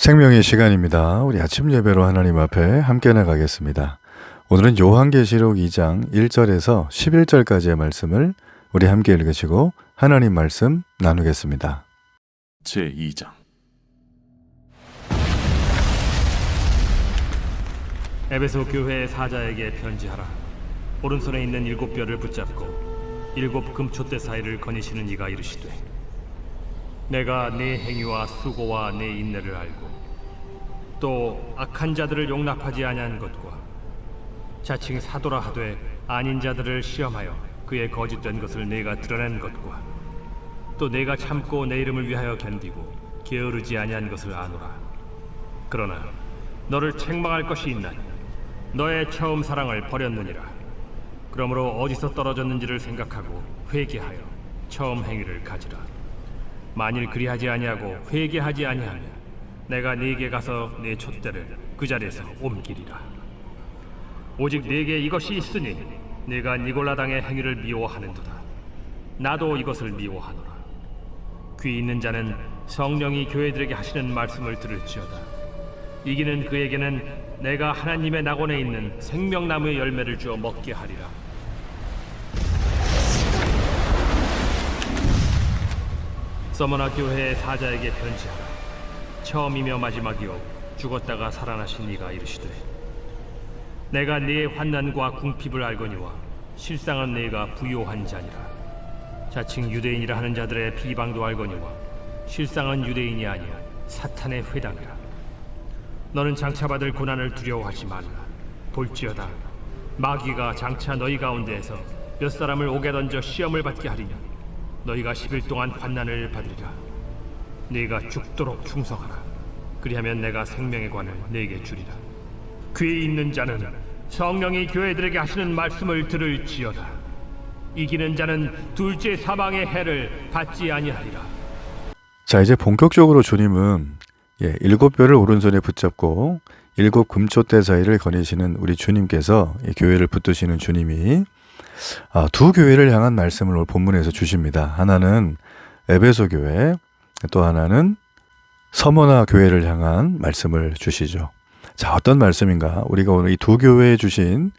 생명의 시간입니다. 우리 아침 예배로 하나님 앞에 함께 나가겠습니다. 오늘은 요한계시록 2장 1절에서 11절까지의 말씀을 우리 함께 읽으시고 하나님 말씀 나누겠습니다. 제2장. 에베소 교회의 사자에게 편지하라. 오른손에 있는 7뼈를 붙잡고 7 금촛대 사이를 거니시는 이가 이르시되, 내가 네 행위와 수고와 네 인내를 알고 또 악한 자들을 용납하지 아니한 것과 자칭 사도라 하되 아닌 자들을 시험하여 그의 거짓된 것을 내가 드러낸 것과 또 내가 참고 내 이름을 위하여 견디고 게으르지 아니한 것을 아노라. 그러나 너를 책망할 것이 있나니 너의 처음 사랑을 버렸느니라. 그러므로 어디서 떨어졌는지를 생각하고 회개하여 처음 행위를 가지라. 만일 그리하지 아니하고 회개하지 아니하면 내가 네게 가서 네 촛대를 그 자리에서 옮기리라. 오직 네게 이것이 있으니 네가 니골라 당의 행위를 미워하는도다. 나도 이것을 미워하노라. 귀 있는 자는 성령이 교회들에게 하시는 말씀을 들을지어다. 이기는 그에게는 내가 하나님의 낙원에 있는 생명나무의 열매를 주어 먹게 하리라. 서머나 교회의 사자에게 편지하라. 처음이며 마지막이요 죽었다가 살아나신 이가 이르시되, 내가 네 환난과 궁핍을 알거니와 실상은 네가 부요한 자니라. 자칭 유대인이라 하는 자들의 비방도 알거니와 실상은 유대인이 아니야 사탄의 회당이라. 너는 장차 받을 고난을 두려워하지 말라. 볼지어다 마귀가 장차 너희 가운데에서 몇 사람을 옥에 던져 시험을 받게 하리냐. 너희가 10일 동안 환난을 받으리라. 네가 죽도록 충성하라. 그리하면 내가 생명의 관을 네게 주리라. 귀 있는 자는 성령이 교회들에게 하시는 말씀을 들을지어다. 이기는 자는 둘째 사망의 해를 받지 아니하리라. 자, 이제 본격적으로 주님은 7뼈를 오른손에 붙잡고 7 금촛대 사이를 거니시는 우리 주님께서, 이 교회를 붙드시는 주님이 두 교회를 향한 말씀을 오늘 본문에서 주십니다. 하나는 에베소 교회, 또 하나는 서머나 교회를 향한 말씀을 주시죠. 자, 어떤 말씀인가? 우리가 오늘 이 두 교회에 주신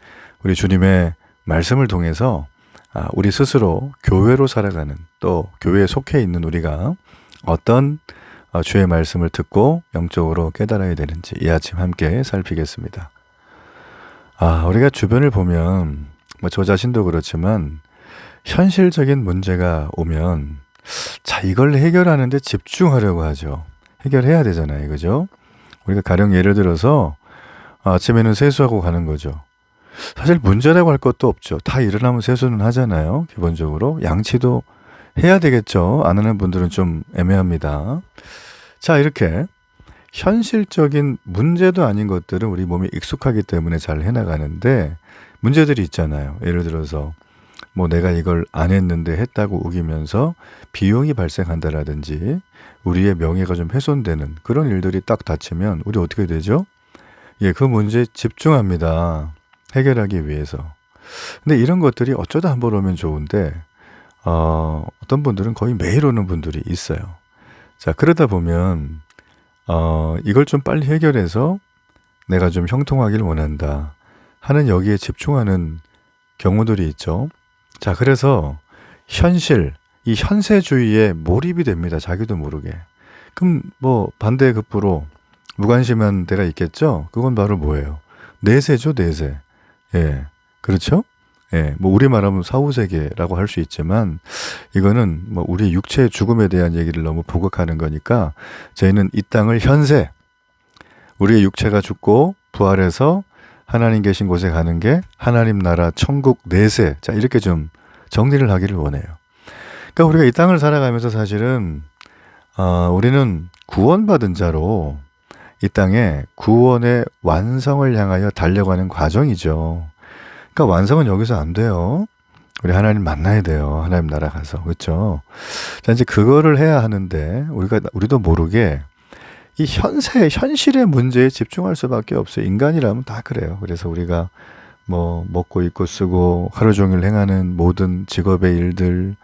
우리 주님의 말씀을 통해서 우리 스스로 교회로 살아가는, 또 교회에 속해 있는 우리가 어떤 주의 말씀을 듣고 영적으로 깨달아야 되는지 이 아침 함께 살피겠습니다. 우리가 주변을 보면 저 자신도 그렇지만 현실적인 문제가 오면 이걸 해결하는데 집중하려고 하죠. 해결해야 되잖아요. 그죠? 우리가 가령 예를 들어서 아침에는 세수하고 가는 거죠. 사실 문제라고 할 것도 없죠. 다 일어나면 세수는 하잖아요. 기본적으로. 양치도 해야 되겠죠. 안 하는 분들은 좀 애매합니다. 자, 이렇게 현실적인 문제도 아닌 것들은 우리 몸이 익숙하기 때문에 잘 해나가는데, 문제들이 있잖아요. 예를 들어서 내가 이걸 안 했는데 했다고 우기면서 비용이 발생한다라든지 우리의 명예가 좀 훼손되는 그런 일들이 딱 닥치면 우리 어떻게 되죠? 그 문제에 집중합니다. 해결하기 위해서. 근데 이런 것들이 어쩌다 한 번 오면 좋은데 어떤 분들은 거의 매일 오는 분들이 있어요. 자, 그러다 보면 이걸 좀 빨리 해결해서 내가 좀 형통하길 원한다 하는 여기에 집중하는 경우들이 있죠. 자, 그래서 이 현세주의에 몰입이 됩니다. 자기도 모르게. 그럼 반대급부로 무관심한 데가 있겠죠? 그건 바로 뭐예요? 내세죠, 내세. 그렇죠? 우리 말하면 사후세계라고 할 수 있지만, 이거는 우리 육체의 죽음에 대한 얘기를 너무 보극하는 거니까, 저희는 이 땅을 현세, 우리의 육체가 죽고 부활해서 하나님 계신 곳에 가는 게 하나님 나라 천국 내세. 자, 이렇게 좀 정리를 하기를 원해요. 그러니까 우리가 이 땅을 살아가면서 사실은 우리는 구원받은 자로 이 땅에 구원의 완성을 향하여 달려가는 과정이죠. 그러니까 완성은 여기서 안 돼요. 우리 하나님 만나야 돼요. 하나님 나라 가서. 그렇죠? 자, 이제 그거를 해야 하는데 우리도 모르게 이 현실의 문제에 집중할 수밖에 없어요. 인간이라면 다 그래요. 그래서 우리가 먹고 입고 쓰고 하루 종일 행하는 모든 직업의 일들,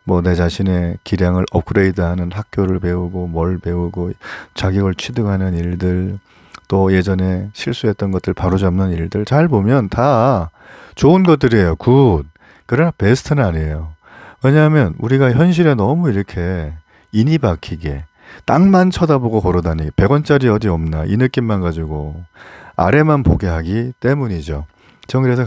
뭐 내 자신의 기량을 업그레이드하는 학교를 배우고 뭘 배우고 자격을 취득하는 일들, 또 예전에 실수했던 것들 바로잡는 일들 잘 보면 다 좋은 것들이에요. 굿. 그러나 베스트는 아니에요. 왜냐하면 우리가 현실에 너무 이렇게 인이 박히게 땅만 쳐다보고 걸어다니기, 100원짜리 어디 없나 이 느낌만 가지고 아래만 보게 하기 때문이죠. 저는 그래서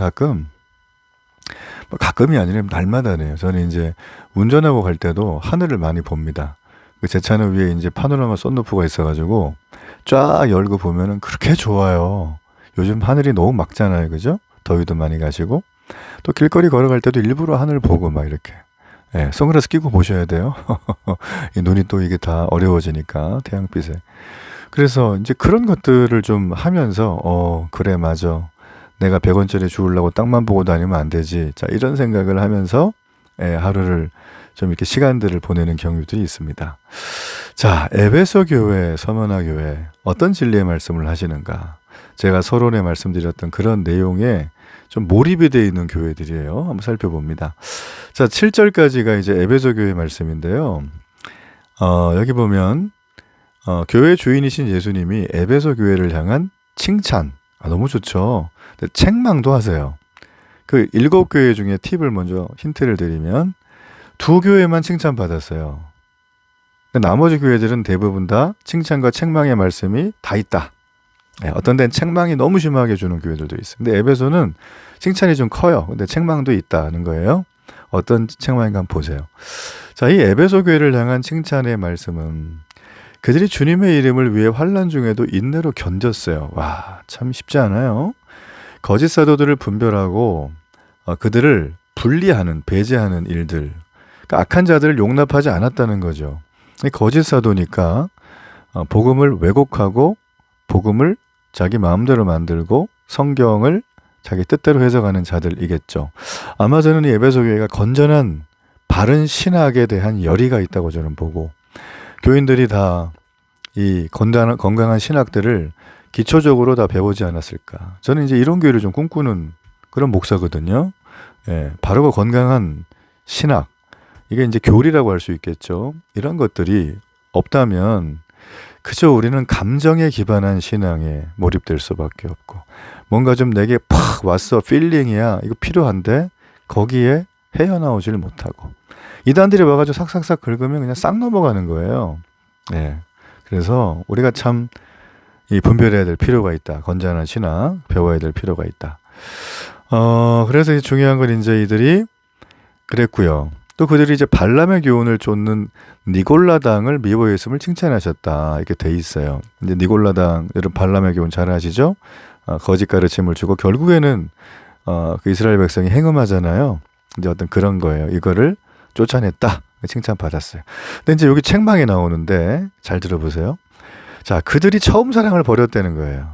가끔이 아니라 날마다네요. 저는 이제 운전하고 갈 때도 하늘을 많이 봅니다. 제 차는 위에 이제 파노라마 썬루프가 있어가지고 쫙 열고 보면은 그렇게 좋아요. 요즘 하늘이 너무 맑잖아요. 그죠? 더위도 많이 가시고. 또 길거리 걸어갈 때도 일부러 하늘 보고 막 이렇게. 예, 선글라스 끼고 보셔야 돼요. 이 눈이 또 이게 다 어려워지니까, 태양빛에. 그래서 이제 그런 것들을 좀 하면서, 그래, 맞아. 내가 100원짜리 주우려고 땅만 보고 다니면 안 되지. 자, 이런 생각을 하면서, 예, 하루를 좀 이렇게 시간들을 보내는 경우들이 있습니다. 자, 에베소 교회, 서머나 교회, 어떤 진리의 말씀을 하시는가? 제가 서론에 말씀드렸던 그런 내용에 좀 몰입이 되어 있는 교회들이에요. 한번 살펴봅니다. 자, 7절까지가 이제 에베소 교회 말씀인데요. 여기 보면, 교회 주인이신 예수님이 에베소 교회를 향한 칭찬. 너무 좋죠. 근데 책망도 하세요. 그 7교회 중에 팁을 먼저 힌트를 드리면, 2교회만 칭찬받았어요. 근데 나머지 교회들은 대부분 다 칭찬과 책망의 말씀이 다 있다. 어떤 데는 책망이 너무 심하게 주는 교회들도 있어요. 근데 에베소는 칭찬이 좀 커요. 근데 책망도 있다는 거예요. 어떤 책망인가 한번 보세요. 자, 이 에베소 교회를 향한 칭찬의 말씀은 그들이 주님의 이름을 위해 환난 중에도 인내로 견뎠어요. 와, 참 쉽지 않아요. 거짓 사도들을 분별하고 그들을 분리하는, 배제하는 일들. 그러니까 악한 자들을 용납하지 않았다는 거죠. 거짓 사도니까 복음을 왜곡하고 복음을 자기 마음대로 만들고 성경을 자기 뜻대로 해석하는 자들이겠죠. 아마 저는 이 에베소 교회가 건전한 바른 신학에 대한 열의가 있다고 저는 보고, 교인들이 다 이 건강한 신학들을 기초적으로 다 배우지 않았을까. 저는 이제 이런 교회를 좀 꿈꾸는 그런 목사거든요. 예, 바르고 건강한 신학, 이게 이제 교리라고 할 수 있겠죠. 이런 것들이 없다면 그저 우리는 감정에 기반한 신앙에 몰입될 수밖에 없고, 뭔가 좀 내게 팍 왔어, 필링이야, 이거 필요한데 거기에 헤어나오질 못하고, 이단들이 와가지고 삭삭삭 긁으면 그냥 싹 넘어가는 거예요. 예. 그래서 우리가 참 이 분별해야 될 필요가 있다. 건전한 신앙 배워야 될 필요가 있다. 그래서 중요한 건 이제 이들이 그랬고요. 또 그들이 이제 발람의 교훈을 쫓는 니골라당을 미워했음을 칭찬하셨다. 이렇게 돼 있어요. 이제 니골라당, 여러분 발람의 교훈 잘 아시죠? 거짓 가르침을 주고 결국에는 그 이스라엘 백성이 행음하잖아요. 이제 어떤 그런 거예요. 이거를 쫓아냈다. 칭찬받았어요. 근데 이제 여기 책망이 나오는데 잘 들어보세요. 자, 그들이 처음 사랑을 버렸다는 거예요.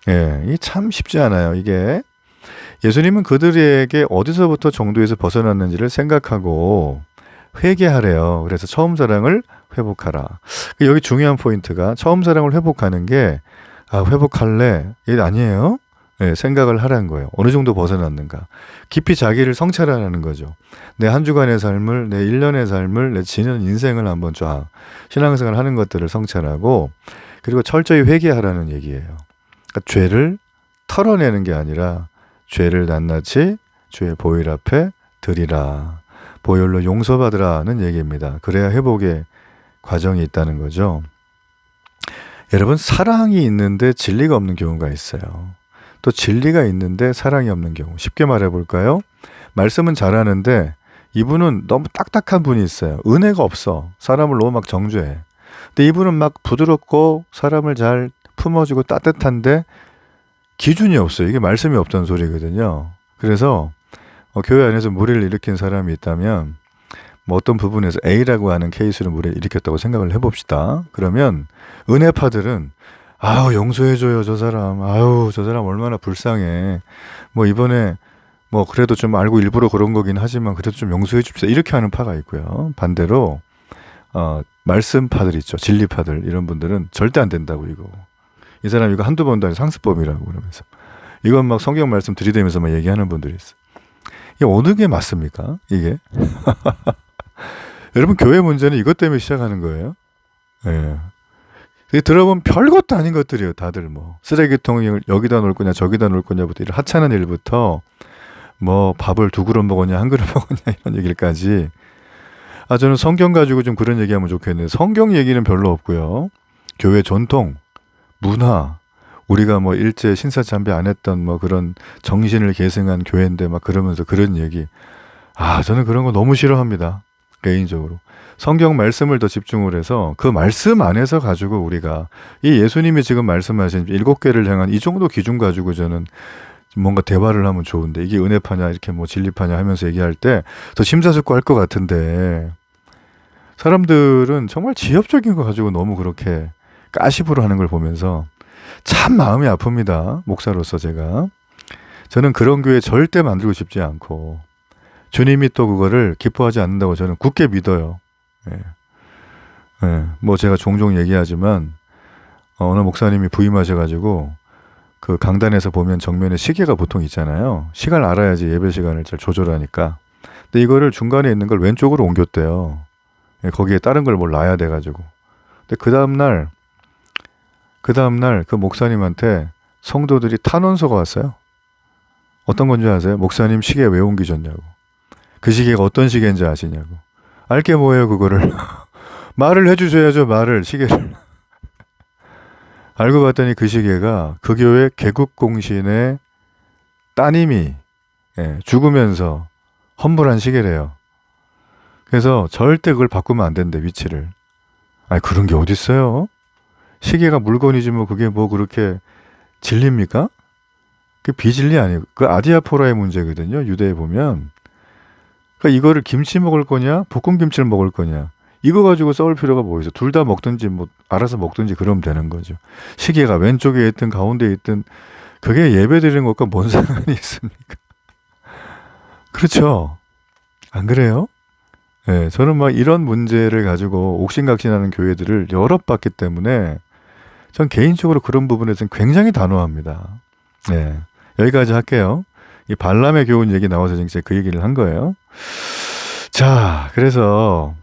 예, 이게 참 쉽지 않아요. 이게 예수님은 그들에게 어디서부터 정도에서 벗어났는지를 생각하고 회개하래요. 그래서 처음 사랑을 회복하라. 여기 중요한 포인트가 처음 사랑을 회복하는 게 회복할래? 이게 아니에요. 네, 생각을 하라는 거예요. 어느 정도 벗어났는가. 깊이 자기를 성찰하라는 거죠. 내 한 주간의 삶을, 내 1년의 삶을, 내 지난 인생을 한번 쫙 신앙생활 하는 것들을 성찰하고, 그리고 철저히 회개하라는 얘기예요. 그러니까 죄를 털어내는 게 아니라 죄를 낱낱이 주의 보혈 앞에 드리라. 보혈로 용서받으라는 얘기입니다. 그래야 회복의 과정이 있다는 거죠. 여러분, 사랑이 있는데 진리가 없는 경우가 있어요. 또 진리가 있는데 사랑이 없는 경우. 쉽게 말해볼까요? 말씀은 잘하는데 이분은 너무 딱딱한 분이 있어요. 은혜가 없어. 사람을 너무 막 정죄해. 근데 이분은 막 부드럽고 사람을 잘 품어주고 따뜻한데 기준이 없어요. 이게 말씀이 없다는 소리거든요. 그래서 교회 안에서 무리를 일으킨 사람이 있다면 뭐 어떤 부분에서 A라고 하는 케이스로 무리를 일으켰다고 생각을 해봅시다. 그러면 은혜파들은 용서해줘요, 저 사람. 저 사람 얼마나 불쌍해. 뭐 이번에 뭐 그래도 좀 알고 일부러 그런 거긴 하지만 그래도 좀 용서해 줍시다. 이렇게 하는 파가 있고요. 반대로 말씀파들 있죠. 진리파들. 이런 분들은 절대 안 된다고 이거. 이 사람 이거 한두 번도 아니고 상습범이라고 그러면서. 이건 막 성경 말씀 들이대면서 막 얘기하는 분들이 있어요. 이게 어느 게 맞습니까? 이게? 여러분, 교회 문제는 이것 때문에 시작하는 거예요. 예. 들어보면 별것도 아닌 것들이에요. 다들 뭐 쓰레기통을 여기다 놓을 거냐 저기다 놓을 거냐부터 이런 하찮은 일부터 뭐 밥을 2그릇 먹었냐 1그릇 먹었냐 이런 얘기까지. 저는 성경 가지고 좀 그런 얘기하면 좋겠네요. 성경 얘기는 별로 없고요. 교회 전통, 문화, 우리가 뭐 일제 신사참배 안 했던 뭐 그런 정신을 계승한 교회인데 막 그러면서 그런 얘기. 저는 그런 거 너무 싫어합니다. 개인적으로. 성경 말씀을 더 집중을 해서 그 말씀 안에서 가지고 우리가 이 예수님이 지금 말씀하신 7개를 향한 이 정도 기준 가지고 저는 뭔가 대화를 하면 좋은데, 이게 은혜파냐 이렇게 뭐 진리파냐 하면서 얘기할 때 더 심사숙고할 것 같은데, 사람들은 정말 지엽적인 거 가지고 너무 그렇게 까시부로 하는 걸 보면서 참 마음이 아픕니다. 목사로서 저는 그런 교회 절대 만들고 싶지 않고, 주님이 또 그거를 기뻐하지 않는다고 저는 굳게 믿어요. 뭐 제가 종종 얘기하지만 어느 목사님이 부임하셔가지고 그 강단에서 보면 정면에 시계가 보통 있잖아요. 시간을 알아야지 예배 시간을 잘 조절하니까. 근데 이거를 중간에 있는 걸 왼쪽으로 옮겼대요. 거기에 다른 걸 뭘 놔야 돼가지고. 근데 그 다음날 그 목사님한테 성도들이 탄원서가 왔어요. 어떤 건지 아세요? 목사님 시계 왜 옮기셨냐고. 그 시계가 어떤 시계인지 아시냐고. 알게 뭐예요 그거를. 말을 해주셔야죠. 시계를. 알고 봤더니 그 시계가 그 교회 개국공신의 따님이 죽으면서 헌물한 시계래요. 그래서 절대 그걸 바꾸면 안 된대, 위치를. 그런 게 어딨어요? 시계가 물건이지 뭐 그게 뭐 그렇게 진리입니까? 그 비진리 아니고 그 아디아포라의 문제거든요. 유대에 보면. 그러니까 이거를 김치 먹을 거냐 볶음 김치를 먹을 거냐 이거 가지고 싸울 필요가 뭐 있어. 둘 다 먹든지 뭐 알아서 먹든지 그러면 되는 거죠. 시계가 왼쪽에 있든 가운데 있든 그게 예배 드리는 것과 뭔 상관이 있습니까? 그렇죠. 안 그래요? 저는 막 이런 문제를 가지고 옥신각신하는 교회들을 여러 봤기 때문에 전 개인적으로 그런 부분에서는 굉장히 단호합니다. 여기까지 할게요. 이 발람의 교훈 얘기 나와서 제가 그 얘기를 한 거예요. 자, 그래서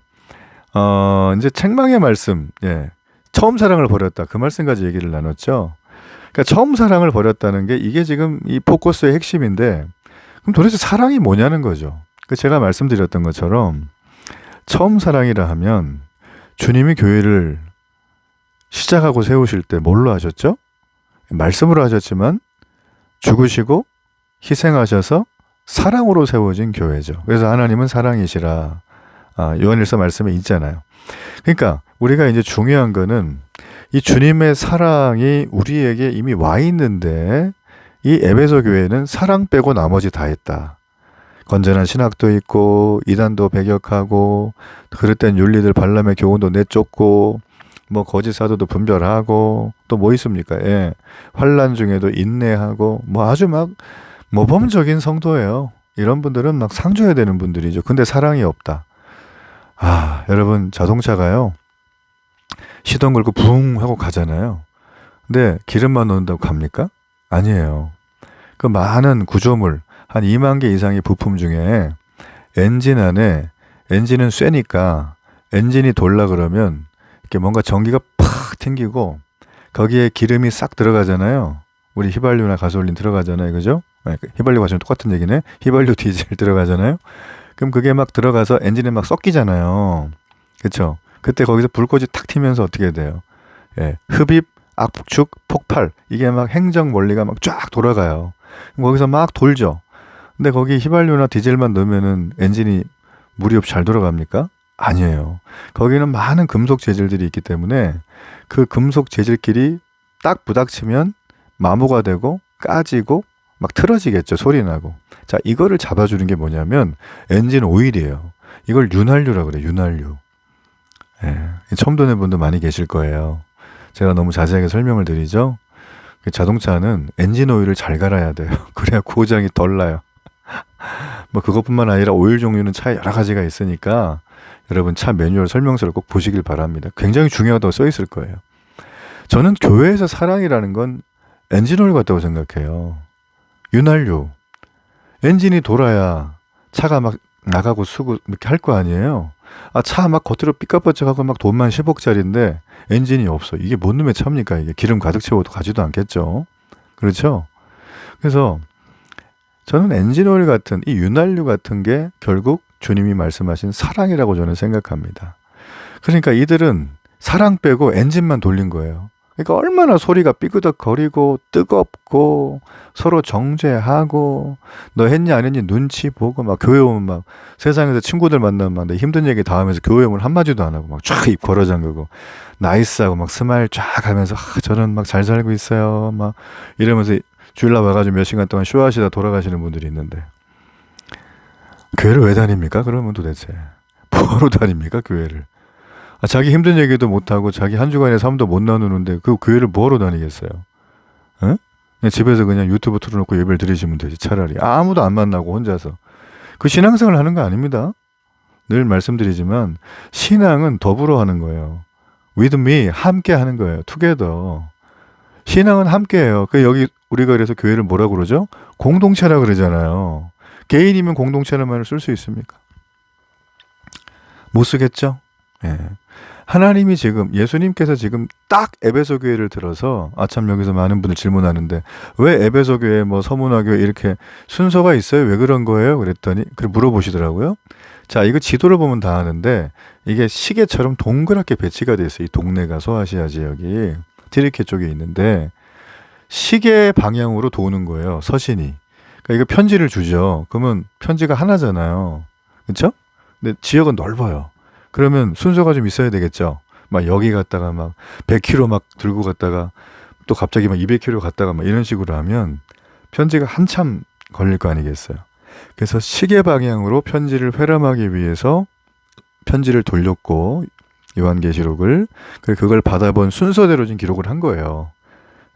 이제 책망의 말씀, 처음 사랑을 버렸다. 그 말씀까지 얘기를 나눴죠. 그러니까 처음 사랑을 버렸다는 게 이게 지금 이 포커스의 핵심인데, 그럼 도대체 사랑이 뭐냐는 거죠. 제가 말씀드렸던 것처럼 처음 사랑이라 하면 주님이 교회를 시작하고 세우실 때 뭘로 하셨죠? 말씀으로 하셨지만 죽으시고 희생하셔서 사랑으로 세워진 교회죠. 그래서 하나님은 사랑이시라. 요한일서 말씀에 있잖아요. 그러니까 우리가 이제 중요한 거는 이 주님의 사랑이 우리에게 이미 와 있는데, 이 에베소 교회는 사랑 빼고 나머지 다 했다. 건전한 신학도 있고 이단도 배격하고 그릇된 윤리들 발람의 교훈도 내쫓고 뭐 거짓 사도도 분별하고 또 뭐 있습니까? 환난 중에도 인내하고 뭐 아주 막 모범적인 성도예요. 이런 분들은 막 상 줘야 되는 분들이죠. 근데 사랑이 없다. 여러분, 자동차가요 시동 걸고 붕 하고 가잖아요. 근데 기름만 넣는다고 갑니까? 아니에요. 그 많은 구조물 한 2만 개 이상의 부품 중에 엔진 안에, 엔진은 쇠니까 엔진이 돌라 그러면 이렇게 뭔가 전기가 팍 튕기고 거기에 기름이 싹 들어가잖아요. 우리 휘발유나 가솔린 들어가잖아요. 그죠? 휘발유 가솔린 똑같은 얘기네. 휘발유 디젤 들어가잖아요. 그럼 그게 막 들어가서 엔진에 막 섞이잖아요. 그쵸? 그때 거기서 불꽃이 탁 튀면서 어떻게 돼요? 흡입, 압축, 폭발. 이게 막 행정 원리가 막 쫙 돌아가요. 그럼 거기서 막 돌죠. 근데 거기 휘발유나 디젤만 넣으면은 엔진이 무리 없이 잘 돌아갑니까? 아니에요. 거기는 많은 금속 재질들이 있기 때문에 그 금속 재질끼리 딱 부닥치면 마모가 되고 까지고 막 틀어지겠죠. 소리 나고. 자, 이거를 잡아주는 게 뭐냐면 엔진 오일이에요. 이걸 윤활유라고 그래요. 윤활유. 처음 듣는 분도 많이 계실 거예요. 제가 너무 자세하게 설명을 드리죠. 자동차는 엔진 오일을 잘 갈아야 돼요. 그래야 고장이 덜 나요. 뭐 그것뿐만 아니라 오일 종류는 차에 여러 가지가 있으니까 여러분 차 매뉴얼 설명서를 꼭 보시길 바랍니다. 굉장히 중요하다고 써 있을 거예요. 저는 교회에서 사랑이라는 건 엔진 오일 같다고 생각해요. 윤활유. 엔진이 돌아야 차가 막 나가고 쓰고 이렇게 할 거 아니에요. 차 막 겉으로 삐까뻔쩍하고 막 돈만 10억짜리인데 엔진이 없어. 이게 뭔 놈의 차입니까? 이게 기름 가득 채워도 가지도 않겠죠. 그렇죠? 그래서 저는 엔진오일 같은 이 윤활유 같은 게 결국 주님이 말씀하신 사랑이라고 저는 생각합니다. 그러니까 이들은 사랑 빼고 엔진만 돌린 거예요. 그러니까 얼마나 소리가 삐그덕거리고 뜨겁고 서로 정죄하고 너 했냐 안 했냐 눈치 보고 막 교회 오면 막 세상에서 친구들 만나면 막 내 힘든 얘기 다 하면서 교회 오면 한마디도 안 하고 막 쫙 입 걸어 잠그고 나이스하고 막 스마일 쫙 하면서 저는 막 잘 살고 있어요 막 이러면서 주일날 와가지고 몇 시간 동안 쇼하시다 돌아가시는 분들이 있는데 교회를 왜 다닙니까? 그러면 도대체 뭐하러 다닙니까 교회를? 자기 힘든 얘기도 못하고 자기 한 주간의 삶도 못 나누는데 그 교회를 뭐하러 다니겠어요? 응? 그냥 집에서 그냥 유튜브 틀어놓고 예배를 드리시면 되지 차라리. 아무도 안 만나고 혼자서. 그 신앙생활 하는 거 아닙니다. 늘 말씀드리지만 신앙은 더불어 하는 거예요. With me, 함께 하는 거예요. together. 신앙은 함께해요. 여기 우리가 그래서 교회를 뭐라고 그러죠? 공동체라 그러잖아요. 개인이면 공동체라는 말을 쓸 수 있습니까? 못 쓰겠죠? 예. 하나님이 지금 예수님께서 지금 딱 에베소 교회를 들어서 참 여기서 많은 분들 질문하는데 왜 에베소 교회 뭐 서문화 교회 이렇게 순서가 있어요? 왜 그런 거예요? 그랬더니 물어보시더라고요. 자, 이거 지도를 보면 다 아는데 이게 시계처럼 동그랗게 배치가 돼 있어요. 이 동네가 소아시아 지역이 티르키 쪽에 있는데 시계 방향으로 도는 거예요. 서신이. 그러니까 이거 편지를 주죠. 그러면 편지가 하나잖아요. 그렇죠? 근데 지역은 넓어요. 그러면 순서가 좀 있어야 되겠죠. 막 여기 갔다가 막 100km 막 들고 갔다가 또 갑자기 막 200km 갔다가 막 이런 식으로 하면 편지가 한참 걸릴 거 아니겠어요. 그래서 시계 방향으로 편지를 회람하기 위해서 편지를 돌렸고 요한계시록을 그걸 받아본 순서대로 지금 기록을 한 거예요.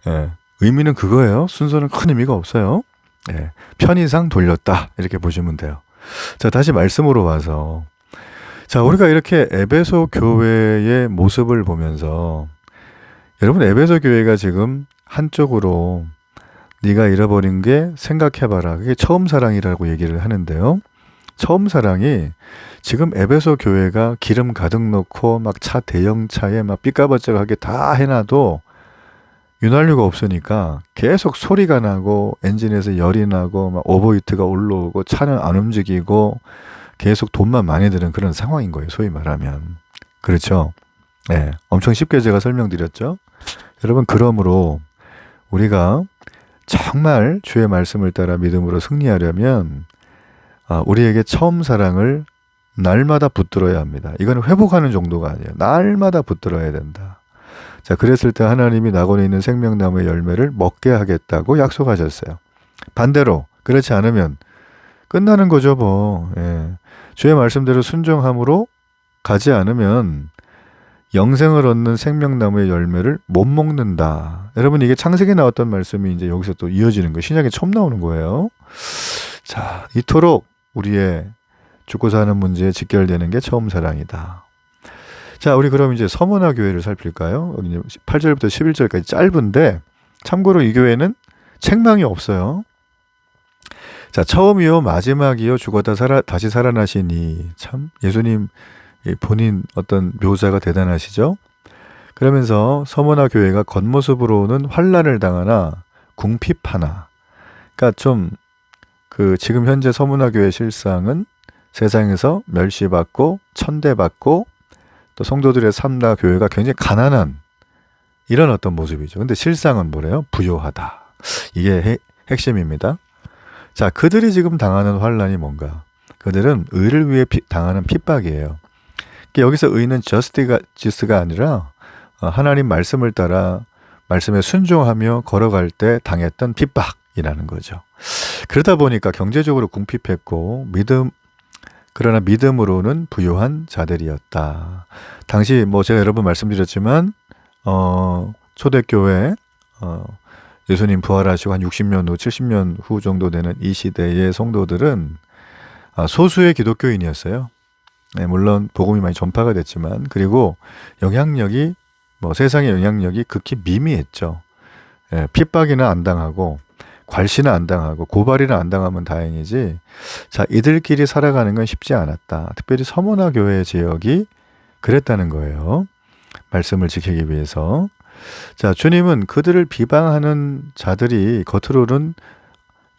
예. 의미는 그거예요. 순서는 큰 의미가 없어요. 예. 편의상 돌렸다 이렇게 보시면 돼요. 자, 다시 말씀으로 와서 자, 우리가 이렇게 에베소 교회의 모습을 보면서 여러분 에베소 교회가 지금 한쪽으로 네가 잃어버린 게 생각해봐라. 그게 처음 사랑이라고 얘기를 하는데요. 처음 사랑이 지금 에베소 교회가 기름 가득 넣고 막 차 대형 차에 막 삐까번쩍하게 다 해놔도 윤활유가 없으니까 계속 소리가 나고 엔진에서 열이 나고 막 오버히트가 올라오고 차는 안 움직이고 계속 돈만 많이 드는 그런 상황인 거예요. 소위 말하면. 그렇죠? 네. 엄청 쉽게 제가 설명드렸죠? 여러분, 그러므로 우리가 정말 주의 말씀을 따라 믿음으로 승리하려면 우리에게 처음 사랑을 날마다 붙들어야 합니다. 이거는 회복하는 정도가 아니에요. 날마다 붙들어야 된다. 자, 그랬을 때 하나님이 낙원에 있는 생명나무의 열매를 먹게 하겠다고 약속하셨어요. 반대로 그렇지 않으면 끝나는 거죠, 뭐. 예. 주의 말씀대로 순종함으로 가지 않으면 영생을 얻는 생명나무의 열매를 못 먹는다. 여러분, 이게 창세기에 나왔던 말씀이 이제 여기서 또 이어지는 거예요. 신약에 처음 나오는 거예요. 자, 이토록 우리의 죽고 사는 문제에 직결되는 게 처음 사랑이다. 자, 우리 그럼 이제 서문화 교회를 살필까요? 8절부터 11절까지 짧은데 참고로 이 교회는 책망이 없어요. 자, 처음이요 마지막이요 죽었다 다시 살아나시니 참 예수님 본인 어떤 묘사가 대단하시죠. 그러면서 서문화 교회가 겉모습으로는 환난을 당하나 궁핍하나, 그러니까 좀 지금 현재 서문화 교회 실상은 세상에서 멸시받고 천대받고 또 성도들의 삶나 교회가 굉장히 가난한 이런 어떤 모습이죠. 근데 실상은 뭐래요? 부요하다. 이게 핵심입니다. 자, 그들이 지금 당하는 환난이 뭔가? 그들은 의를 위해 당하는 핍박이에요. 여기서 의는 justice가 아니라 하나님 말씀을 따라 말씀에 순종하며 걸어갈 때 당했던 핍박이라는 거죠. 그러다 보니까 경제적으로 궁핍했고 그러나 믿음으로는 부유한 자들이었다. 당시 제가 여러 번 말씀드렸지만 초대교회 예수님 부활하시고 한 60년 후 70년 후 정도 되는 이 시대의 성도들은 소수의 기독교인이었어요. 네, 물론 복음이 많이 전파가 됐지만 그리고 세상의 영향력이 극히 미미했죠. 예, 핍박이나 안 당하고 괄시는 안 당하고 고발이나 안 당하면 다행이지. 자, 이들끼리 살아가는 건 쉽지 않았다. 특별히 서머나 교회 지역이 그랬다는 거예요. 말씀을 지키기 위해서. 자, 주님은 그들을 비방하는 자들이 겉으로는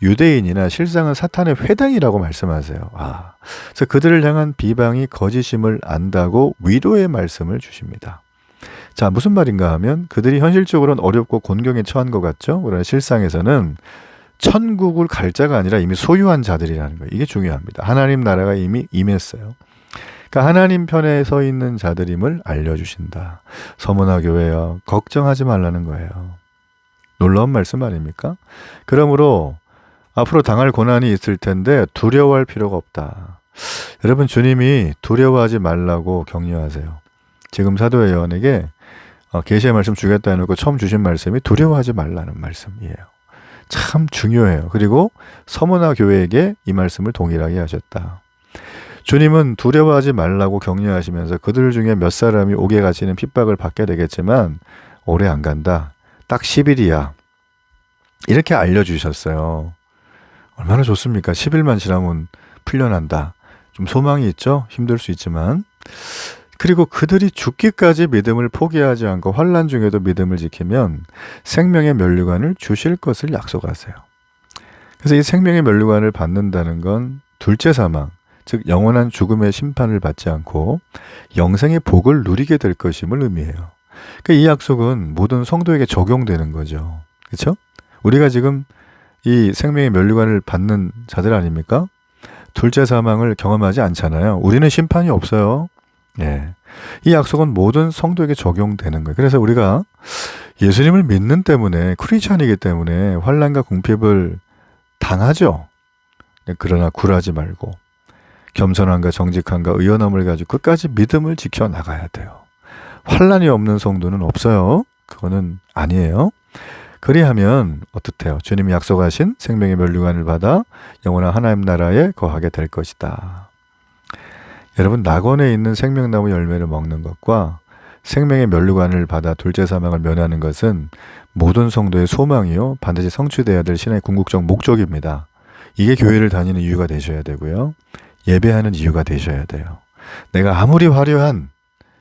유대인이나 실상은 사탄의 회당이라고 말씀하세요. 그래서 그들을 향한 비방이 거짓임을 안다고 위로의 말씀을 주십니다. 자, 무슨 말인가 하면 그들이 현실적으로는 어렵고 곤경에 처한 것 같죠? 그러나 실상에서는 천국을 갈 자가 아니라 이미 소유한 자들이라는 거예요. 이게 중요합니다. 하나님 나라가 이미 임했어요. 그러니까 하나님 편에 서 있는 자들임을 알려주신다. 서머나 교회여, 걱정하지 말라는 거예요. 놀라운 말씀 아닙니까? 그러므로 앞으로 당할 고난이 있을 텐데 두려워할 필요가 없다. 여러분, 주님이 두려워하지 말라고 격려하세요. 지금 사도 요한에게 계시의 말씀 주겠다 해놓고 처음 주신 말씀이 두려워하지 말라는 말씀이에요. 참 중요해요. 그리고 서머나 교회에게 이 말씀을 동일하게 하셨다. 주님은 두려워하지 말라고 격려하시면서 그들 중에 몇 사람이 옥에 갇히는 핍박을 받게 되겠지만 오래 안 간다. 딱 10일이야. 이렇게 알려주셨어요. 얼마나 좋습니까? 10일만 지나면 풀려난다. 좀 소망이 있죠? 힘들 수 있지만. 그리고 그들이 죽기까지 믿음을 포기하지 않고 환난 중에도 믿음을 지키면 생명의 면류관을 주실 것을 약속하세요. 그래서 이 생명의 면류관을 받는다는 건 둘째 사망, 즉 영원한 죽음의 심판을 받지 않고 영생의 복을 누리게 될 것임을 의미해요. 그러니까 이 약속은 모든 성도에게 적용되는 거죠. 그렇죠? 우리가 지금 이 생명의 면류관을 받는 자들 아닙니까? 둘째 사망을 경험하지 않잖아요. 우리는 심판이 없어요. 예. 이 약속은 모든 성도에게 적용되는 거예요. 그래서 우리가 예수님을 믿는 때문에, 크리스찬이기 때문에 환난과 궁핍을 당하죠. 그러나 굴하지 말고 겸손함과 정직함과 의연함을 가지고 끝까지 믿음을 지켜나가야 돼요. 환난이 없는 성도는 없어요. 그거는 아니에요. 그리하면 어떻대요? 주님이 약속하신 생명의 면류관을 받아 영원한 하나님 나라에 거하게 될 것이다. 여러분, 낙원에 있는 생명나무 열매를 먹는 것과 생명의 면류관을 받아 둘째 사망을 면하는 것은 모든 성도의 소망이요, 반드시 성취되어야 될 신의 궁극적 목적입니다. 이게 교회를 다니는 이유가 되셔야 되고요, 예배하는 이유가 되셔야 돼요. 내가 아무리 화려한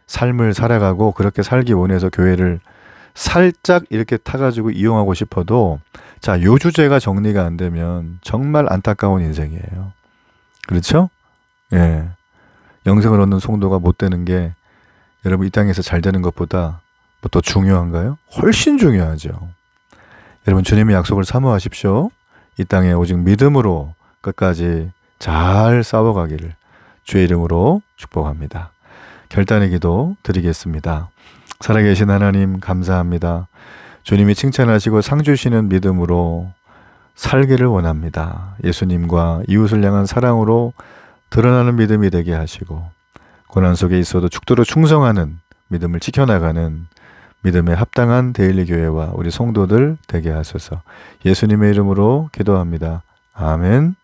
삶을 살아가고 그렇게 살기 원해서 교회를 살짝 이렇게 타가지고 이용하고 싶어도, 자, 요 주제가 정리가 안 되면 정말 안타까운 인생이에요. 그렇죠? 예. 영생을 얻는 성도가 못 되는 게 여러분 이 땅에서 잘 되는 것보다 뭐 더 중요한가요? 훨씬 중요하죠. 여러분, 주님의 약속을 사모하십시오. 이 땅에 오직 믿음으로 끝까지 잘 싸워가기를 주의 이름으로 축복합니다. 결단의 기도 드리겠습니다. 살아계신 하나님, 감사합니다. 주님이 칭찬하시고 상 주시는 믿음으로 살기를 원합니다. 예수님과 이웃을 향한 사랑으로 드러나는 믿음이 되게 하시고, 고난 속에 있어도 죽도록 충성하는 믿음을 지켜나가는 믿음에 합당한 데일리 교회와 우리 성도들 되게 하소서. 예수님의 이름으로 기도합니다. 아멘.